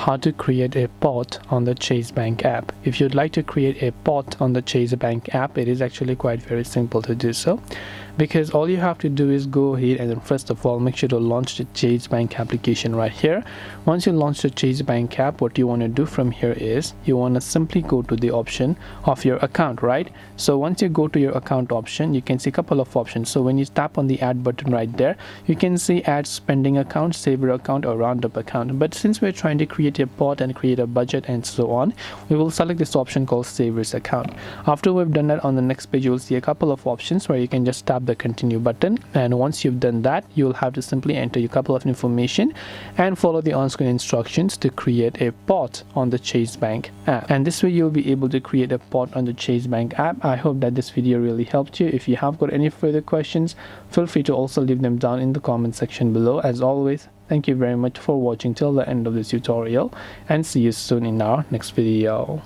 how to create a bot on the Chase Bank app. If you'd like to create a bot on the Chase Bank app, it is actually quite very simple to do so, because all you have to do is go ahead and then first of all make sure to launch the Chase Bank application right here. Once you launch the Chase Bank app, what you want to do from here is you want to simply go to the option of your account, right? So once you go to your account option, you can see a couple of options. So when you tap on the add button right there, you can see add spending account, saver account, or roundup account. But since we're trying to create a bot and create a budget and so on, we will select this option called savers account. After we've done that, on the next page you'll see a couple of options where you can just tap the continue button, and once you've done that, you'll have to simply enter a couple of information and follow the on-screen instructions to create a bot on the Chase Bank app. And this way you'll be able to create a bot on the Chase Bank app. I hope that this video really helped you. If you have got any further questions, feel free to also leave them down in the comment section below. As always, thank you very much for watching till the end of this tutorial, and see you soon in our next video.